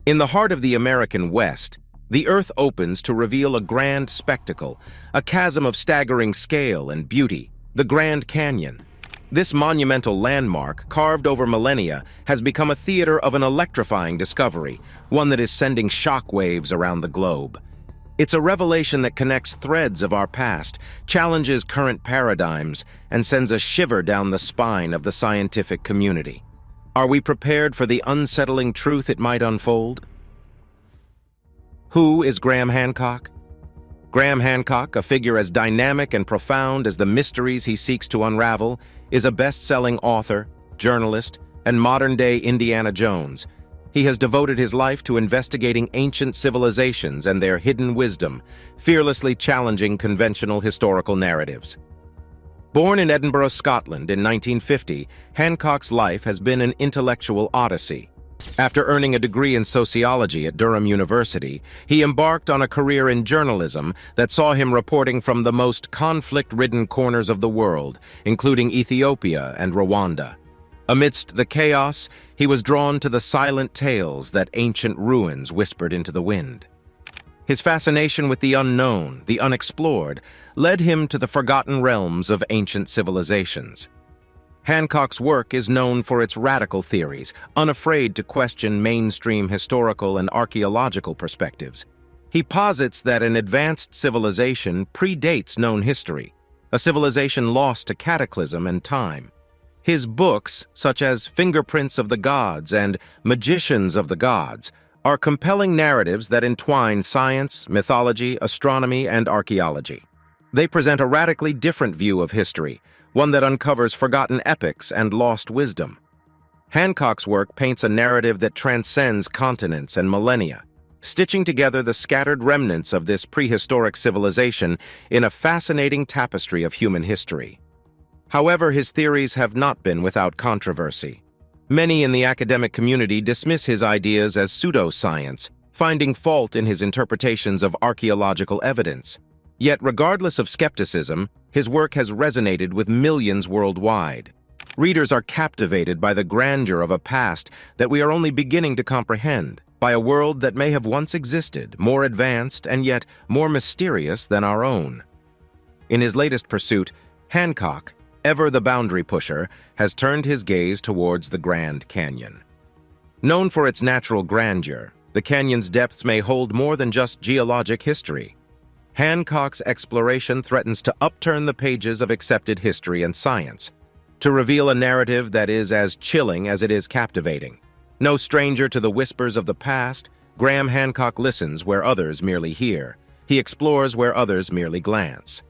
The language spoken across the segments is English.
In the heart of the American West, the Earth opens to reveal a grand spectacle, a chasm of staggering scale and beauty, the Grand Canyon. This monumental landmark, carved over millennia, has become a theater of an electrifying discovery, one that is sending shockwaves around the globe. It's a revelation that connects threads of our past, challenges current paradigms, and sends a shiver down the spine of the scientific community. Are we prepared for the unsettling truth it might unfold? Who is Graham Hancock? Graham Hancock, a figure as dynamic and profound as the mysteries he seeks to unravel, is a best-selling author, journalist, and modern-day Indiana Jones. He has devoted his life to investigating ancient civilizations and their hidden wisdom, fearlessly challenging conventional historical narratives. Born in Edinburgh, Scotland in 1950, Hancock's life has been an intellectual odyssey. After earning a degree in sociology at Durham University, he embarked on a career in journalism that saw him reporting from the most conflict-ridden corners of the world, including Ethiopia and Rwanda. Amidst the chaos, he was drawn to the silent tales that ancient ruins whispered into the wind. His fascination with the unknown, the unexplored, led him to the forgotten realms of ancient civilizations. Hancock's work is known for its radical theories, unafraid to question mainstream historical and archaeological perspectives. He posits that an advanced civilization predates known history, a civilization lost to cataclysm and time. His books, such as Fingerprints of the Gods and Magicians of the Gods, are compelling narratives that entwine science, mythology, astronomy, and archaeology. They present a radically different view of history, one that uncovers forgotten epics and lost wisdom. Hancock's work paints a narrative that transcends continents and millennia, stitching together the scattered remnants of this prehistoric civilization in a fascinating tapestry of human history. However, his theories have not been without controversy. Many in the academic community dismiss his ideas as pseudoscience, finding fault in his interpretations of archaeological evidence. Yet, regardless of skepticism, his work has resonated with millions worldwide. Readers are captivated by the grandeur of a past that we are only beginning to comprehend, by a world that may have once existed, more advanced and yet more mysterious than our own. In his latest pursuit, Hancock, ever the boundary pusher, has turned his gaze towards the Grand Canyon. Known for its natural grandeur, the canyon's depths may hold more than just geologic history. Hancock's exploration threatens to upturn the pages of accepted history and science, to reveal a narrative that is as chilling as it is captivating. No stranger to the whispers of the past, Graham Hancock listens where others merely hear. He explores where others merely glance.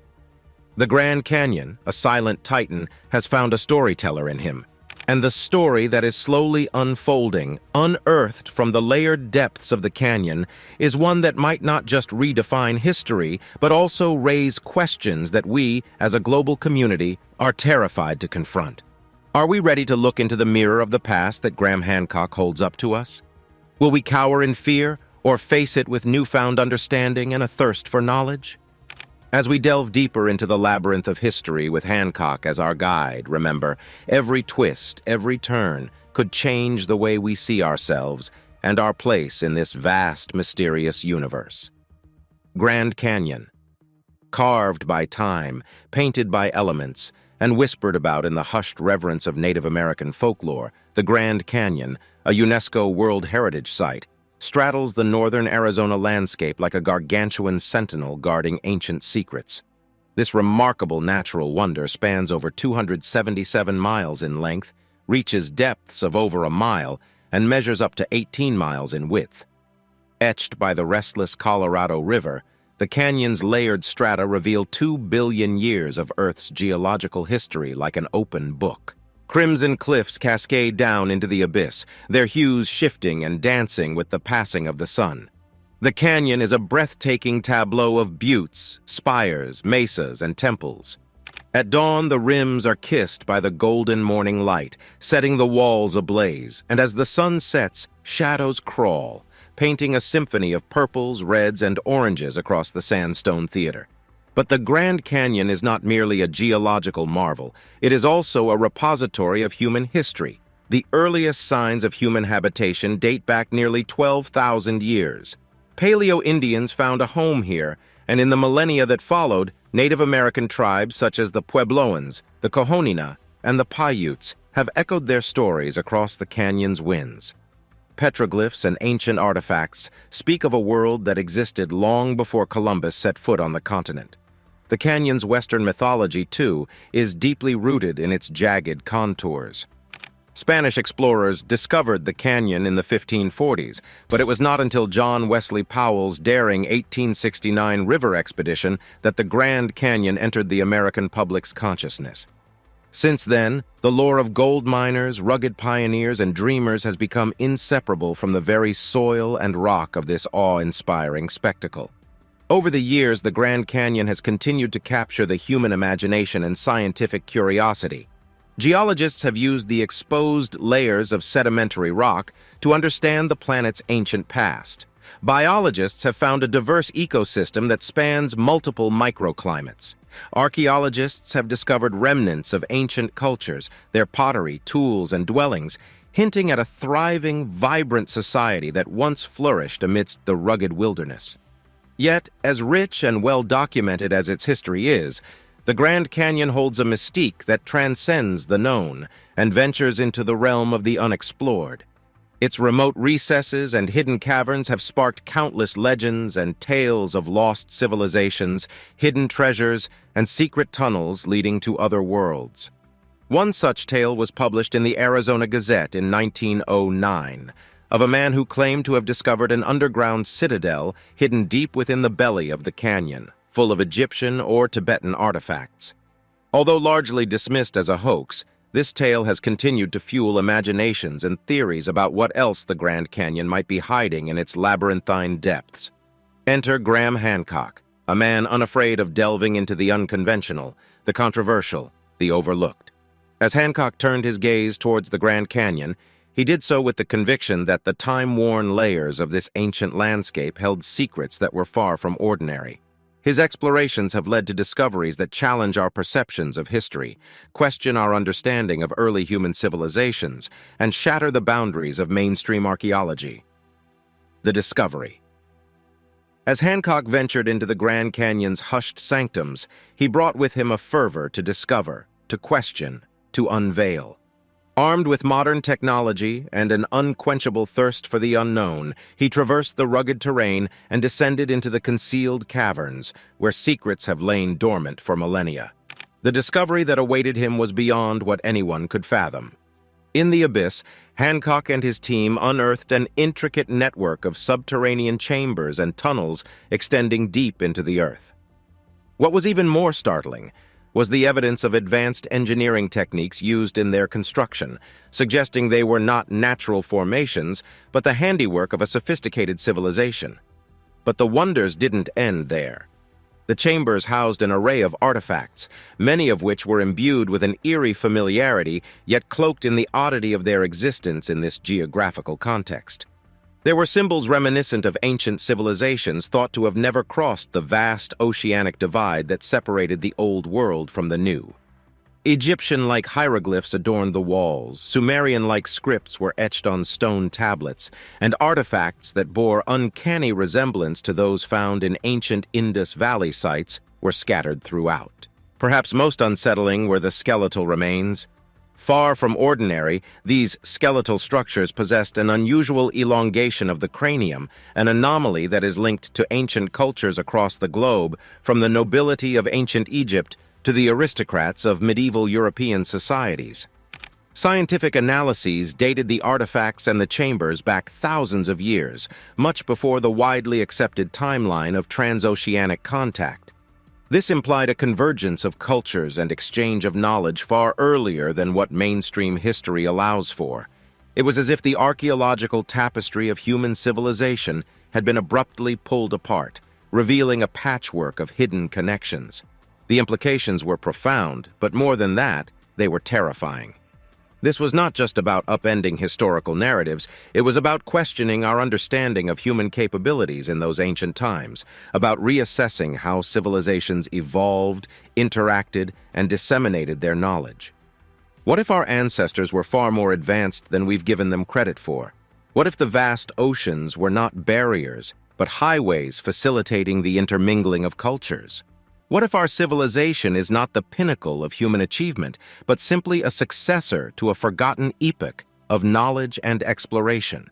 The Grand Canyon, a silent titan, has found a storyteller in him, and the story that is slowly unfolding, unearthed from the layered depths of the canyon, is one that might not just redefine history, but also raise questions that we, as a global community, are terrified to confront. Are we ready to look into the mirror of the past that Graham Hancock holds up to us? Will we cower in fear, or face it with newfound understanding and a thirst for knowledge? As we delve deeper into the labyrinth of history with Hancock as our guide, remember, every twist, every turn could change the way we see ourselves and our place in this vast, mysterious universe. Grand Canyon. Carved by time, painted by elements, and whispered about in the hushed reverence of Native American folklore, the Grand Canyon, a UNESCO World Heritage Site, straddles the northern Arizona landscape like a gargantuan sentinel guarding ancient secrets. This remarkable natural wonder spans over 277 miles in length, reaches depths of over a mile, and measures up to 18 miles in width. Etched by the restless Colorado River, the canyon's layered strata reveal 2 billion years of Earth's geological history like an open book. Crimson cliffs cascade down into the abyss, their hues shifting and dancing with the passing of the sun. The canyon is a breathtaking tableau of buttes, spires, mesas, and temples. At dawn, the rims are kissed by the golden morning light, setting the walls ablaze, and as the sun sets, shadows crawl, painting a symphony of purples, reds, and oranges across the sandstone theater. But the Grand Canyon is not merely a geological marvel. It is also a repository of human history, The earliest signs of human habitation date back nearly 12,000 years. Paleo-Indians found a home here, and in the millennia that followed, Native American tribes such as the Puebloans, the Kohonina, and the Paiutes have echoed their stories across the canyon's winds. Petroglyphs and ancient artifacts speak of a world that existed long before Columbus set foot on the continent. The canyon's Western mythology, too, is deeply rooted in its jagged contours. Spanish explorers discovered the canyon in the 1540s, but it was not until John Wesley Powell's daring 1869 river expedition that the Grand Canyon entered the American public's consciousness. Since then, the lore of gold miners, rugged pioneers, and dreamers has become inseparable from the very soil and rock of this awe-inspiring spectacle. Over the years, the Grand Canyon has continued to capture the human imagination and scientific curiosity. Geologists have used the exposed layers of sedimentary rock to understand the planet's ancient past. Biologists have found a diverse ecosystem that spans multiple microclimates. Archaeologists have discovered remnants of ancient cultures, their pottery, tools, and dwellings, hinting at a thriving, vibrant society that once flourished amidst the rugged wilderness. Yet, as rich and well-documented as its history is, the Grand Canyon holds a mystique that transcends the known and ventures into the realm of the unexplored. Its remote recesses and hidden caverns have sparked countless legends and tales of lost civilizations, hidden treasures, and secret tunnels leading to other worlds. One such tale was published in the Arizona Gazette in 1909, of a man who claimed to have discovered an underground citadel hidden deep within the belly of the canyon, full of Egyptian or Tibetan artifacts. Although largely dismissed as a hoax, this tale has continued to fuel imaginations and theories about what else the Grand Canyon might be hiding in its labyrinthine depths. Enter Graham Hancock, a man unafraid of delving into the unconventional, the controversial, the overlooked. As Hancock turned his gaze towards the Grand Canyon, he did so with the conviction that the time-worn layers of this ancient landscape held secrets that were far from ordinary. His explorations have led to discoveries that challenge our perceptions of history, question our understanding of early human civilizations, and shatter the boundaries of mainstream archaeology. The discovery. As Hancock ventured into the Grand Canyon's hushed sanctums, he brought with him a fervor to discover, to question, to unveil. Armed with modern technology and an unquenchable thirst for the unknown, he traversed the rugged terrain and descended into the concealed caverns, where secrets have lain dormant for millennia. The discovery that awaited him was beyond what anyone could fathom. In the abyss, Hancock and his team unearthed an intricate network of subterranean chambers and tunnels extending deep into the earth. What was even more startling was the evidence of advanced engineering techniques used in their construction, suggesting they were not natural formations, but the handiwork of a sophisticated civilization. But the wonders didn't end there. The chambers housed an array of artifacts, many of which were imbued with an eerie familiarity, yet cloaked in the oddity of their existence in this geographical context. There were symbols reminiscent of ancient civilizations thought to have never crossed the vast oceanic divide that separated the old world from the new. Egyptian-like hieroglyphs adorned the walls, Sumerian-like scripts were etched on stone tablets, and artifacts that bore uncanny resemblance to those found in ancient Indus Valley sites were scattered throughout. Perhaps most unsettling were the skeletal remains. Far from ordinary, these skeletal structures possessed an unusual elongation of the cranium, an anomaly that is linked to ancient cultures across the globe, from the nobility of ancient Egypt to the aristocrats of medieval European societies. Scientific analyses dated the artifacts and the chambers back thousands of years, much before the widely accepted timeline of transoceanic contact. This implied a convergence of cultures and exchange of knowledge far earlier than what mainstream history allows for. It was as if the archaeological tapestry of human civilization had been abruptly pulled apart, revealing a patchwork of hidden connections. The implications were profound, but more than that, they were terrifying. This was not just about upending historical narratives, it was about questioning our understanding of human capabilities in those ancient times, about reassessing how civilizations evolved, interacted, and disseminated their knowledge. What if our ancestors were far more advanced than we've given them credit for? What if the vast oceans were not barriers, but highways facilitating the intermingling of cultures? What if our civilization is not the pinnacle of human achievement, but simply a successor to a forgotten epoch of knowledge and exploration?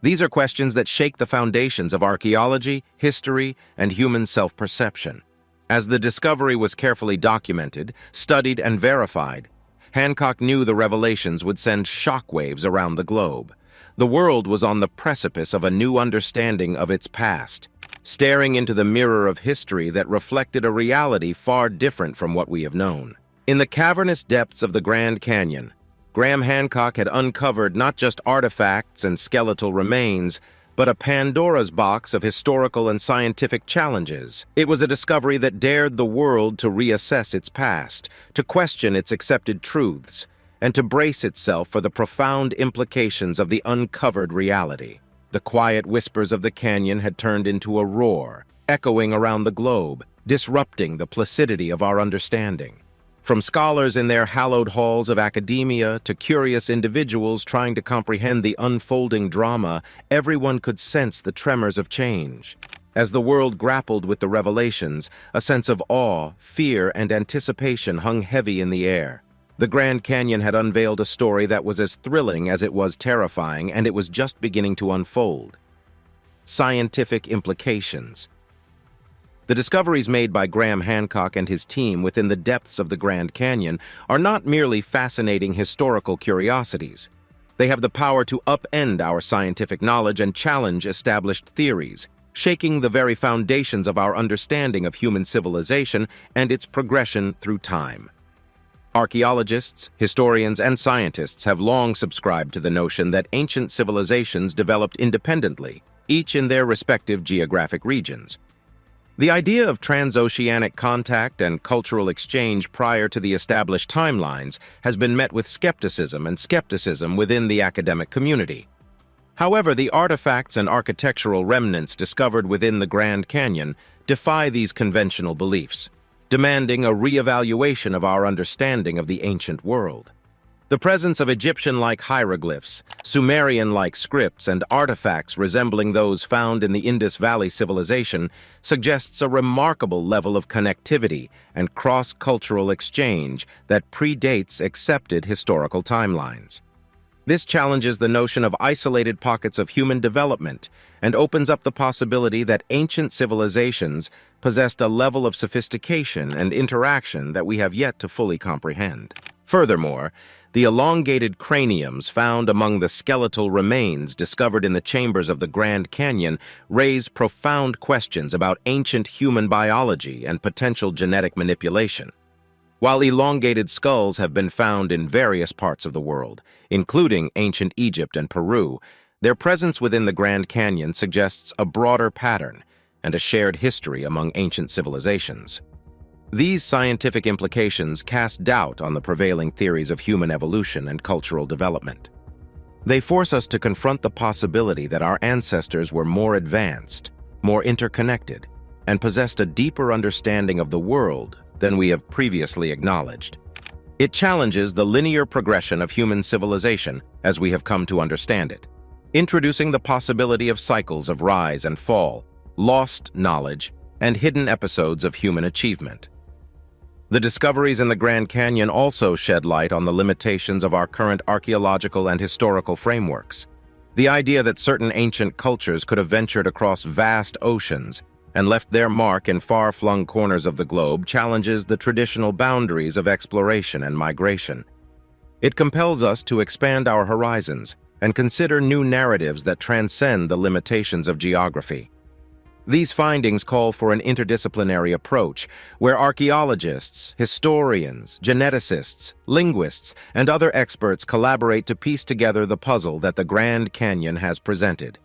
These are questions that shake the foundations of archaeology, history, and human self-perception. As the discovery was carefully documented, studied, and verified, Hancock knew the revelations would send shockwaves around the globe. The world was on the precipice of a new understanding of its past, staring into the mirror of history that reflected a reality far different from what we have known. In the cavernous depths of the Grand Canyon, Graham Hancock had uncovered not just artifacts and skeletal remains, but a Pandora's box of historical and scientific challenges. It was a discovery that dared the world to reassess its past, to question its accepted truths, and to brace itself for the profound implications of the uncovered reality. The quiet whispers of the canyon had turned into a roar, echoing around the globe, disrupting the placidity of our understanding. From scholars in their hallowed halls of academia to curious individuals trying to comprehend the unfolding drama, everyone could sense the tremors of change. As the world grappled with the revelations, a sense of awe, fear, and anticipation hung heavy in the air. The Grand Canyon had unveiled a story that was as thrilling as it was terrifying, and it was just beginning to unfold. Scientific implications. The discoveries made by Graham Hancock and his team within the depths of the Grand Canyon are not merely fascinating historical curiosities. They have the power to upend our scientific knowledge and challenge established theories, shaking the very foundations of our understanding of human civilization and its progression through time. Archaeologists, historians, and scientists have long subscribed to the notion that ancient civilizations developed independently, each in their respective geographic regions. The idea of transoceanic contact and cultural exchange prior to the established timelines has been met with skepticism within the academic community. However, the artifacts and architectural remnants discovered within the Grand Canyon defy these conventional beliefs, demanding a re-evaluation of our understanding of the ancient world. The presence of Egyptian-like hieroglyphs, Sumerian-like scripts, and artifacts resembling those found in the Indus Valley civilization suggests a remarkable level of connectivity and cross-cultural exchange that predates accepted historical timelines. This challenges the notion of isolated pockets of human development and opens up the possibility that ancient civilizations possessed a level of sophistication and interaction that we have yet to fully comprehend. Furthermore, the elongated craniums found among the skeletal remains discovered in the chambers of the Grand Canyon raise profound questions about ancient human biology and potential genetic manipulation. While elongated skulls have been found in various parts of the world, including ancient Egypt and Peru, their presence within the Grand Canyon suggests a broader pattern and a shared history among ancient civilizations. These scientific implications cast doubt on the prevailing theories of human evolution and cultural development. They force us to confront the possibility that our ancestors were more advanced, more interconnected, and possessed a deeper understanding of the world than we have previously acknowledged. It challenges the linear progression of human civilization as we have come to understand it, introducing the possibility of cycles of rise and fall, lost knowledge, and hidden episodes of human achievement. The discoveries in the Grand Canyon also shed light on the limitations of our current archaeological and historical frameworks. The idea that certain ancient cultures could have ventured across vast oceans and left their mark in far-flung corners of the globe challenges the traditional boundaries of exploration and migration. It compels us to expand our horizons and consider new narratives that transcend the limitations of geography. These findings call for an interdisciplinary approach where archaeologists, historians, geneticists, linguists, and other experts collaborate to piece together the puzzle that the Grand Canyon has presented.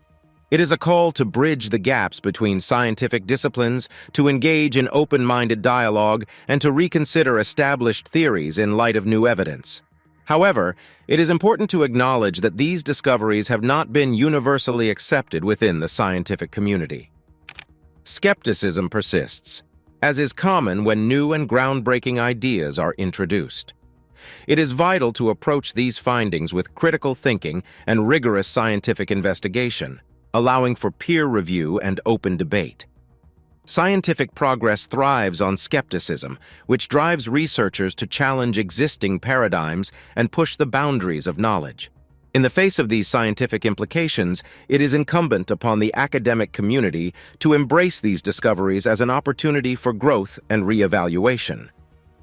It is a call to bridge the gaps between scientific disciplines, to engage in open-minded dialogue, and to reconsider established theories in light of new evidence. However, it is important to acknowledge that these discoveries have not been universally accepted within the scientific community. Skepticism persists, as is common when new and groundbreaking ideas are introduced. It is vital to approach these findings with critical thinking and rigorous scientific investigation, allowing for peer review and open debate. Scientific progress thrives on skepticism, which drives researchers to challenge existing paradigms and push the boundaries of knowledge. In the face of these scientific implications, it is incumbent upon the academic community to embrace these discoveries as an opportunity for growth and reevaluation.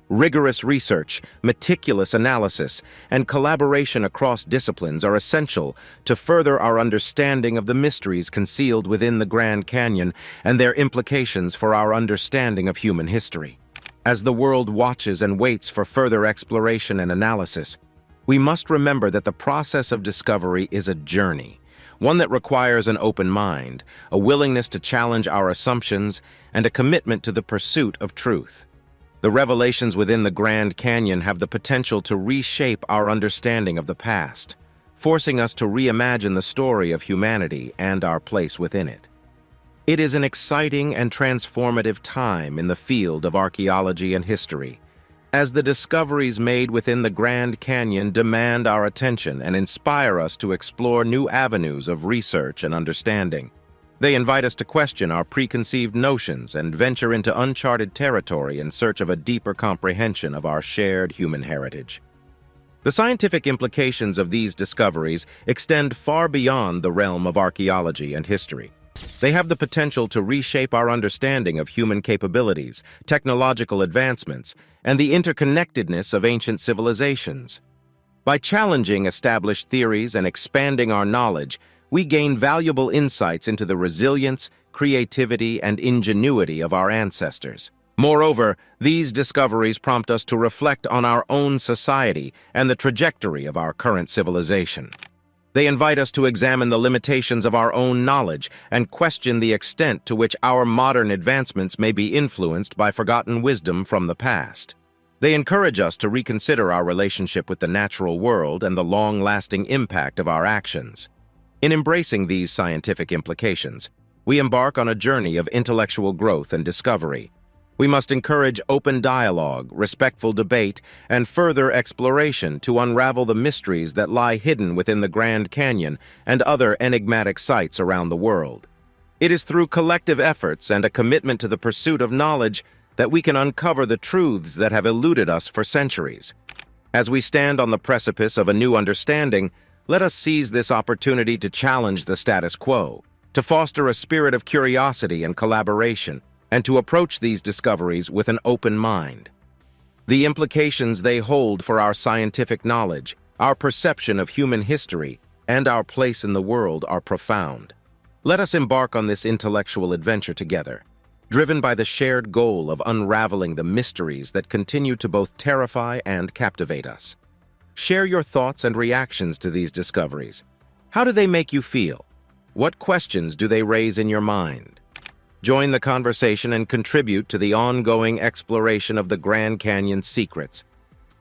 Rigorous research, meticulous analysis, and collaboration across disciplines are essential to further our understanding of the mysteries concealed within the Grand Canyon and their implications for our understanding of human history. As the world watches and waits for further exploration and analysis, we must remember that the process of discovery is a journey, one that requires an open mind, a willingness to challenge our assumptions, and a commitment to the pursuit of truth. The revelations within the Grand Canyon have the potential to reshape our understanding of the past, forcing us to reimagine the story of humanity and our place within it. It is an exciting and transformative time in the field of archaeology and history, as the discoveries made within the Grand Canyon demand our attention and inspire us to explore new avenues of research and understanding. They invite us to question our preconceived notions and venture into uncharted territory in search of a deeper comprehension of our shared human heritage. The scientific implications of these discoveries extend far beyond the realm of archaeology and history. They have the potential to reshape our understanding of human capabilities, technological advancements, and the interconnectedness of ancient civilizations. By challenging established theories and expanding our knowledge, we gain valuable insights into the resilience, creativity, and ingenuity of our ancestors. Moreover, these discoveries prompt us to reflect on our own society and the trajectory of our current civilization. They invite us to examine the limitations of our own knowledge and question the extent to which our modern advancements may be influenced by forgotten wisdom from the past. They encourage us to reconsider our relationship with the natural world and the long-lasting impact of our actions. In embracing these scientific implications, we embark on a journey of intellectual growth and discovery. We must encourage open dialogue, respectful debate, and further exploration to unravel the mysteries that lie hidden within the Grand Canyon and other enigmatic sites around the world. It is through collective efforts and a commitment to the pursuit of knowledge that we can uncover the truths that have eluded us for centuries. As we stand on the precipice of a new understanding, let us seize this opportunity to challenge the status quo, to foster a spirit of curiosity and collaboration, and to approach these discoveries with an open mind. The implications they hold for our scientific knowledge, our perception of human history, and our place in the world are profound. Let us embark on this intellectual adventure together, driven by the shared goal of unraveling the mysteries that continue to both terrify and captivate us. Share your thoughts and reactions to these discoveries. How do they make you feel? What questions do they raise in your mind? Join the conversation and contribute to the ongoing exploration of the Grand Canyon's secrets.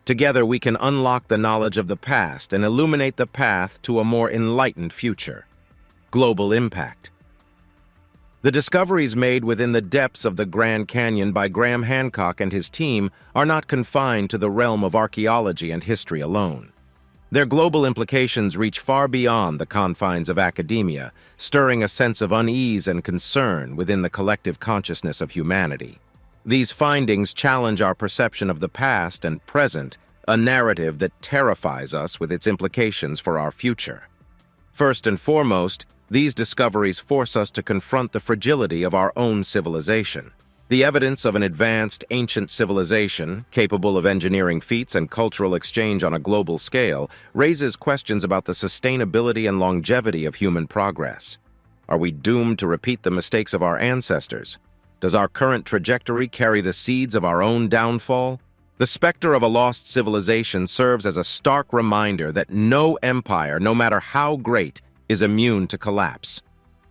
Together, we can unlock the knowledge of the past and illuminate the path to a more enlightened future. Global impact. The discoveries made within the depths of the Grand Canyon by Graham Hancock and his team are not confined to the realm of archaeology and history alone. Their global implications reach far beyond the confines of academia, stirring a sense of unease and concern within the collective consciousness of humanity. These findings challenge our perception of the past and present, a narrative that terrifies us with its implications for our future. First and foremost, these discoveries force us to confront the fragility of our own civilization. The evidence of an advanced, ancient civilization, capable of engineering feats and cultural exchange on a global scale, raises questions about the sustainability and longevity of human progress. Are we doomed to repeat the mistakes of our ancestors? Does our current trajectory carry the seeds of our own downfall? The specter of a lost civilization serves as a stark reminder that no empire, no matter how great, is immune to collapse.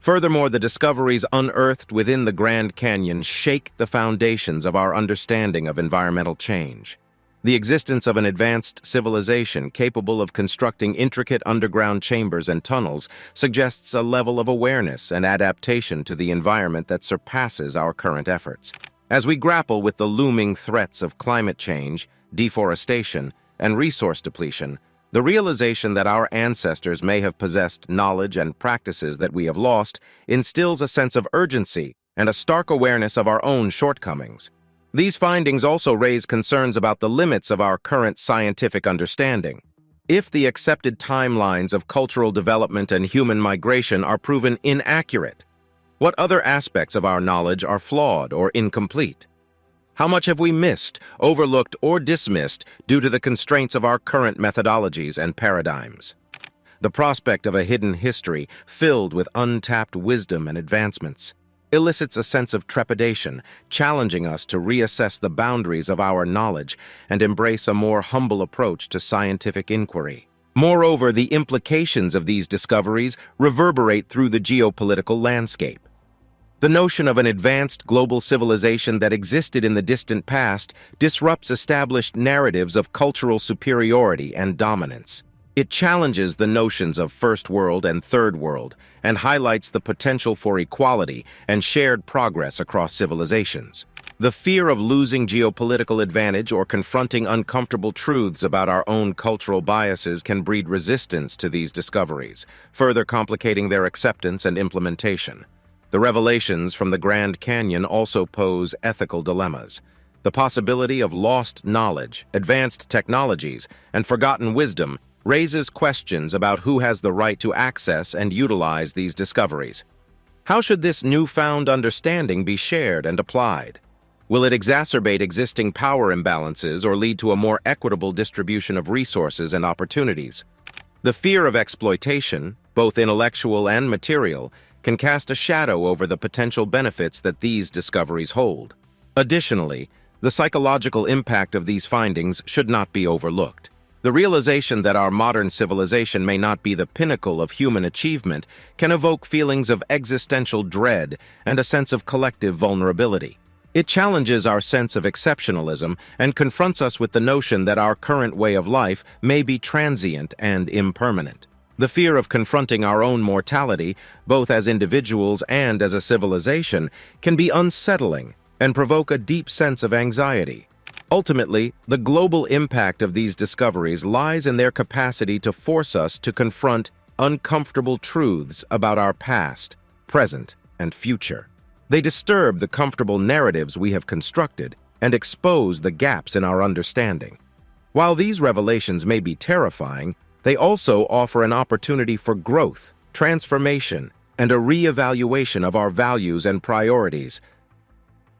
Furthermore, the discoveries unearthed within the Grand Canyon shake the foundations of our understanding of environmental change. The existence of an advanced civilization capable of constructing intricate underground chambers and tunnels suggests a level of awareness and adaptation to the environment that surpasses our current efforts. As we grapple with the looming threats of climate change, deforestation, and resource depletion, the realization that our ancestors may have possessed knowledge and practices that we have lost instills a sense of urgency and a stark awareness of our own shortcomings. These findings also raise concerns about the limits of our current scientific understanding. If the accepted timelines of cultural development and human migration are proven inaccurate, what other aspects of our knowledge are flawed or incomplete? How much have we missed, overlooked, or dismissed due to the constraints of our current methodologies and paradigms? The prospect of a hidden history filled with untapped wisdom and advancements elicits a sense of trepidation, challenging us to reassess the boundaries of our knowledge and embrace a more humble approach to scientific inquiry. Moreover, the implications of these discoveries reverberate through the geopolitical landscape. The notion of an advanced global civilization that existed in the distant past disrupts established narratives of cultural superiority and dominance. It challenges the notions of First World and Third World and highlights the potential for equality and shared progress across civilizations. The fear of losing geopolitical advantage or confronting uncomfortable truths about our own cultural biases can breed resistance to these discoveries, further complicating their acceptance and implementation. The revelations from the Grand Canyon also pose ethical dilemmas. The possibility of lost knowledge, advanced technologies, and forgotten wisdom raises questions about who has the right to access and utilize these discoveries. How should this newfound understanding be shared and applied? Will it exacerbate existing power imbalances or lead to a more equitable distribution of resources and opportunities? The fear of exploitation, both intellectual and material, can cast a shadow over the potential benefits that these discoveries hold. Additionally, the psychological impact of these findings should not be overlooked. The realization that our modern civilization may not be the pinnacle of human achievement can evoke feelings of existential dread and a sense of collective vulnerability. It challenges our sense of exceptionalism and confronts us with the notion that our current way of life may be transient and impermanent. The fear of confronting our own mortality, both as individuals and as a civilization, can be unsettling and provoke a deep sense of anxiety. Ultimately, the global impact of these discoveries lies in their capacity to force us to confront uncomfortable truths about our past, present, and future. They disturb the comfortable narratives we have constructed and expose the gaps in our understanding. While these revelations may be terrifying, they also offer an opportunity for growth, transformation, and a re-evaluation of our values and priorities.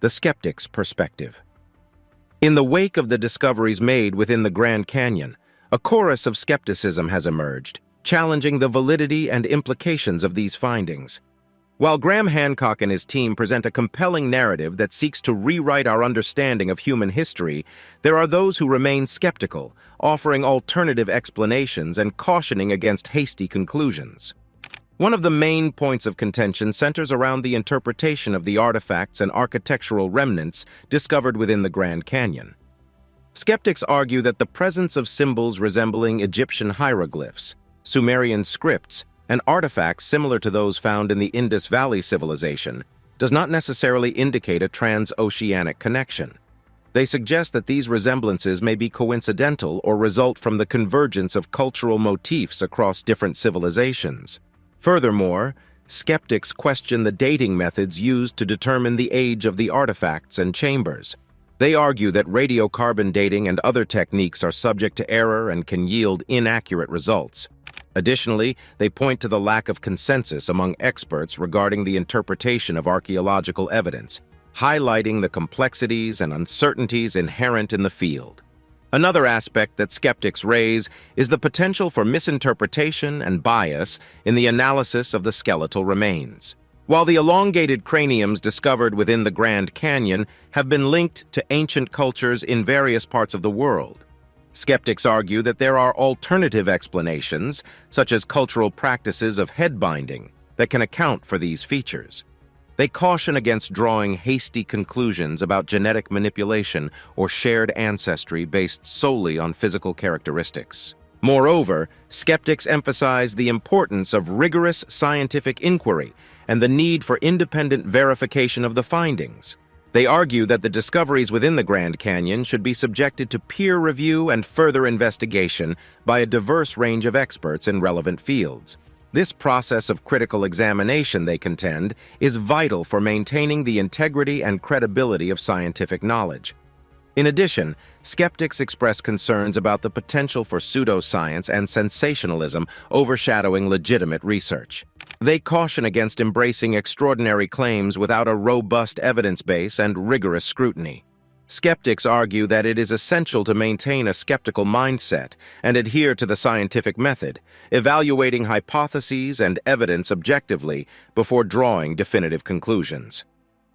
The skeptic's perspective. In the wake of the discoveries made within the Grand Canyon, a chorus of skepticism has emerged, challenging the validity and implications of these findings. While Graham Hancock and his team present a compelling narrative that seeks to rewrite our understanding of human history, there are those who remain skeptical, offering alternative explanations and cautioning against hasty conclusions. One of the main points of contention centers around the interpretation of the artifacts and architectural remnants discovered within the Grand Canyon. Skeptics argue that the presence of symbols resembling Egyptian hieroglyphs, Sumerian scripts, and artifacts similar to those found in the Indus Valley civilization does not necessarily indicate a transoceanic connection. They suggest that these resemblances may be coincidental or result from the convergence of cultural motifs across different civilizations. Furthermore, skeptics question the dating methods used to determine the age of the artifacts and chambers. They argue that radiocarbon dating and other techniques are subject to error and can yield inaccurate results. Additionally, they point to the lack of consensus among experts regarding the interpretation of archaeological evidence, highlighting the complexities and uncertainties inherent in the field. Another aspect that skeptics raise is the potential for misinterpretation and bias in the analysis of the skeletal remains. While the elongated craniums discovered within the Grand Canyon have been linked to ancient cultures in various parts of the world, skeptics argue that there are alternative explanations, such as cultural practices of head binding, that can account for these features. They caution against drawing hasty conclusions about genetic manipulation or shared ancestry based solely on physical characteristics. Moreover, skeptics emphasize the importance of rigorous scientific inquiry and the need for independent verification of the findings. They argue that the discoveries within the Grand Canyon should be subjected to peer review and further investigation by a diverse range of experts in relevant fields. This process of critical examination, they contend, is vital for maintaining the integrity and credibility of scientific knowledge. In addition, skeptics express concerns about the potential for pseudoscience and sensationalism overshadowing legitimate research. They caution against embracing extraordinary claims without a robust evidence base and rigorous scrutiny. Skeptics argue that it is essential to maintain a skeptical mindset and adhere to the scientific method, evaluating hypotheses and evidence objectively before drawing definitive conclusions.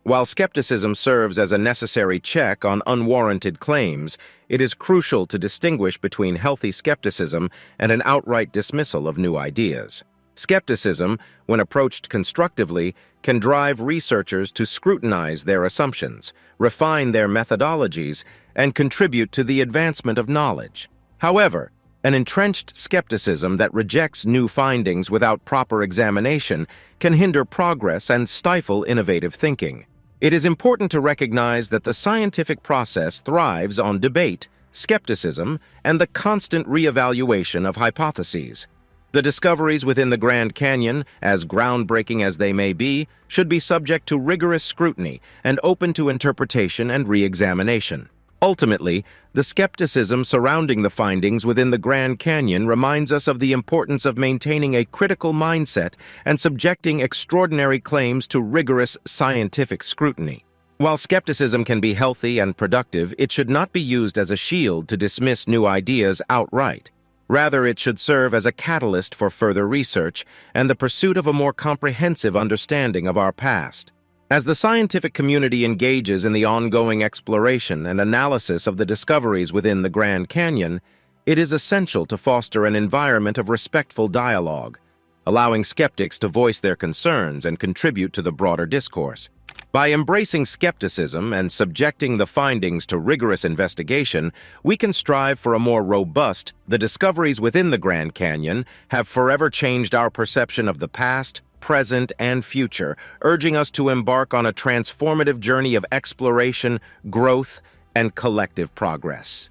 While skepticism serves as a necessary check on unwarranted claims, it is crucial to distinguish between healthy skepticism and an outright dismissal of new ideas. Skepticism, when approached constructively, can drive researchers to scrutinize their assumptions, refine their methodologies, and contribute to the advancement of knowledge. However, an entrenched skepticism that rejects new findings without proper examination can hinder progress and stifle innovative thinking. It is important to recognize that the scientific process thrives on debate, skepticism, and the constant reevaluation of hypotheses. The discoveries within the Grand Canyon, as groundbreaking as they may be, should be subject to rigorous scrutiny and open to interpretation and re-examination. Ultimately, the skepticism surrounding the findings within the Grand Canyon reminds us of the importance of maintaining a critical mindset and subjecting extraordinary claims to rigorous scientific scrutiny. While skepticism can be healthy and productive, it should not be used as a shield to dismiss new ideas outright. Rather, it should serve as a catalyst for further research and the pursuit of a more comprehensive understanding of our past. As the scientific community engages in the ongoing exploration and analysis of the discoveries within the Grand Canyon, it is essential to foster an environment of respectful dialogue, allowing skeptics to voice their concerns and contribute to the broader discourse. By embracing skepticism and subjecting the findings to rigorous investigation, we can strive for a more robust. The discoveries within the Grand Canyon have forever changed our perception of the past, present, and future, urging us to embark on a transformative journey of exploration, growth, and collective progress.